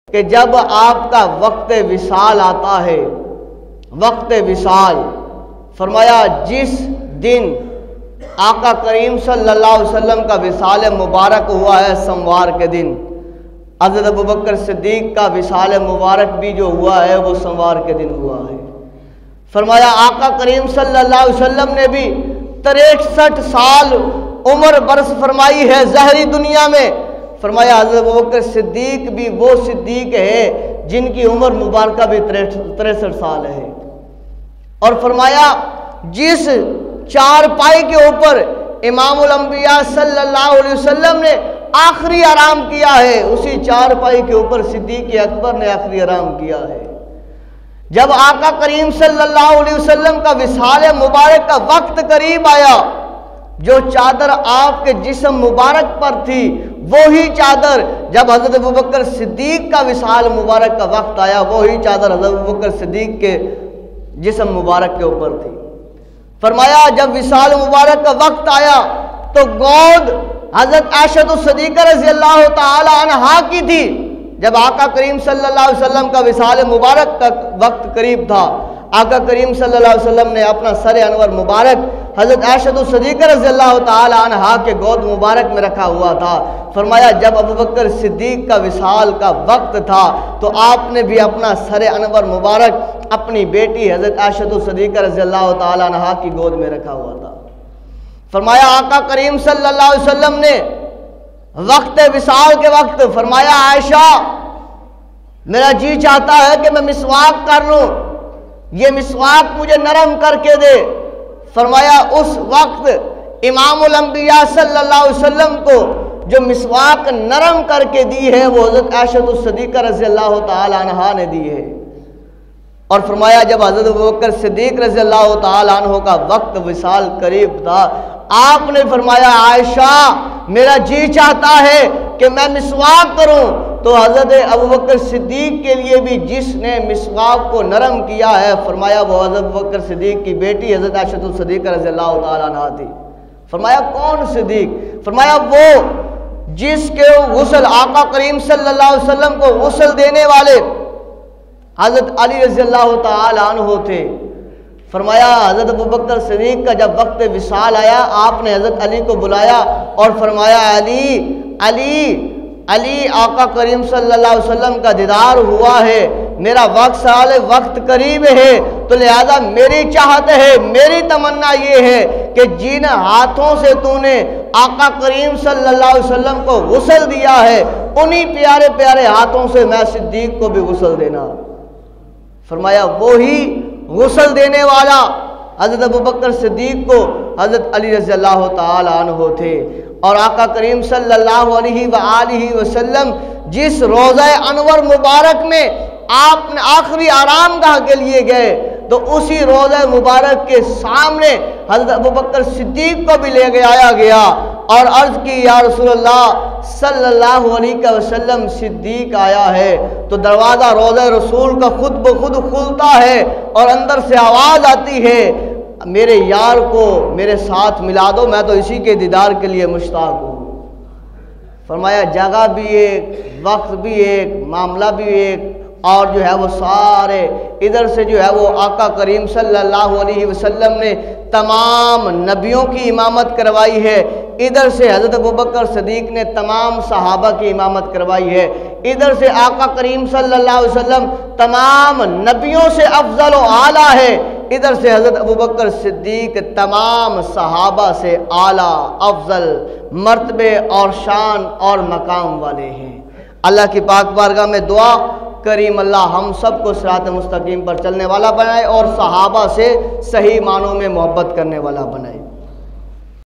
कि जब आपका वक्त विसाल आता है, वक्त विसाल फरमाया जिस दिन आका करीम सल्लल्लाहु अलैहि वसल्लम का विसाल मुबारक हुआ है सोमवार के दिन, हज़रत अबू बकर सिद्दीक का विसाल मुबारक भी जो हुआ है वो सोमवार के दिन हुआ है। फरमाया आका करीम सल्लल्लाहु अलैहि वसल्लम ने भी 63 साल उम्र बरस फरमाई है ज़हरी दुनिया में। फरमाया हज़रत अबू बकर सिद्दीक भी वो सिद्दीक है जिनकी उम्र मुबारक भी 63 साल है। और फरमाया जिस चारपाई के ऊपर इमामुल अंबिया सल्लल्लाहु अलैहि वसल्लम ने आखिरी आराम किया है, उसी चारपाई के ऊपर सिद्दीक अकबर ने आखिरी आराम किया है। जब आका करीम सल्लल्लाहु अलैहि वसल्लम का विसाल मुबारक का वक्त करीब आया, जो चादर आपके जिस्म मुबारक पर थी वही चादर जब हज़रत अबू बकर सिद्दीक का विसाल मुबारक का वक्त आया, वही चादर हज़रत अबू बकर सिद्दीक के जिस्म मुबारक के ऊपर थी। फरमाया जब विसाल मुबारक का वक्त आया तो गोद हज़रत आयशा सिद्दीक़ा रज़ी अल्लाह ताला अन्हा की थी। जब आका करीम सल्लल्लाहु अलैहि वसल्लम का विसाल मुबारक का वक्त करीब था, आका करीम सल्लल्लाहु अलैहि वसल्लम ने अपना सर अनवर मुबारक हज़रत आयशा सिद्दीक़ा रज़ी अल्लाह ताला अन्हा के गोद मुबारक में रखा हुआ था। फरमाया जब अबू बकर सिद्दीक का विसाल का वक्त था तो आपने भी अपना सर अनवर मुबारक अपनी बेटी हज़रत आयशा सिद्दीक़ा रज़ी अल्लाह ताला अन्हा की गोद में रखा हुआ था। फरमाया आका करीम सल्लल्लाहु अलैहि वसल्लम ने वक्त विसाल के वक्त फरमाया आयशा मेरा जी चाहता है कि मैं मिसवाक कर लूं, ये मिसवाक मुझे नरम करके दे। फरमाया उस वक्त इमामुल अंबिया सल्लल्लाहु अलैहि वसल्लम को जो मिसवाक नरम करके दी है वो हज़रत आयशा सिद्दीक़ा रज़ी अल्लाह ताला अन्हा ने दी है। और फरमाया जब हज़रत अबू बकर सिद्दीक रज़ी अल्लाह ताला अन्हु का वक्त विसाल करीब था, आपने फरमाया आयशा मेरा जी चाहता है कि मैं मिसवाक करूं। तो हज़रत अबू बकर सिद्दीक के लिए भी जिसने मिसवाक को नरम किया है, फरमाया वो हज़रत अबू बकर सिद्दीक की बेटी हज़रत आयशा सिद्दीक़ा रज़ी अल्लाह ताला अन्हा थी। फरमाया कौन सिद्दीक? फरमाया वो जिसके गुस्ल आका करीम सल्लल्लाहु अलैहि वसल्लम को गुस्ल देने वाले हज़रत अली रज़ी अल्लाह ताला अन्हु थे। फरमाया हज़रत अबू बकर सिद्दीक का जब वक्त विसाल आया, आपने हज़रत अली को बुलाया और फरमाया अली अली अली आका करीम सल्लल्लाहु अलैहि वसल्लम का दीदार हुआ है, मेरा वक्त करीब है, तो लिहाजा मेरी चाहत है, मेरी तमन्ना ये है कि जिन हाथों से तूने आका करीम सल्लल्लाहु अलैहि वसल्लम को गुस्ल दिया है उन्हीं प्यारे प्यारे हाथों से मैं सिद्दीक को भी गुस्ल देना। फरमाया वो ही गुस्ल देने वाला हज़रत अबू बकर सिद्दीक को हज़रत अली रज़ी अल्लाह ताला अन्हु थे। और आका करीम सल्लल्लाहु अलैहि वसल्लम जिस रोज़ा अनवर मुबारक में आपने आखिरी आरामगाह के लिए गए तो उसी रोज़ा मुबारक के सामने हज़रत अबू बकर सिद्दीक को भी ले आया गया और अर्ज़ की या रसूलल्लाह सल्लल्लाहु अलैहि वसल्लम सिद्दीक आया है। तो दरवाज़ा रोज़ा रसूल का खुद ब खुद खुलता है और अंदर से आवाज़ आती है मेरे यार को मेरे साथ मिला दो, मैं तो इसी के दीदार के लिए मुश्ताक हूँ। फरमाया जगह भी एक, वक्त भी एक, मामला भी एक, और जो है वो सारे इधर से जो है वो आका करीम सल्लल्लाहु अलैहि वसल्लम ने तमाम नबियों की इमामत करवाई है, इधर से हज़रत अबू बकर सिद्दीक ने तमाम सहाबा की इमामत करवाई है, इधर से आका करीम सल्लल्लाहु अलैहि वसल्लम तमाम नबियों से अफजल व आला है, इधर से हज़रत अबू बकर सिद्दीक तमाम सहाबा से आला अफजल मर्तबे और शान और मकाम वाले हैं। अल्लाह की पाक बारगाह में दुआ करीम अल्लाह हम सब को सिरात मुस्तकीम पर चलने वाला बनाए और सहाबा से सही मानों में मोहब्बत करने वाला बनाए।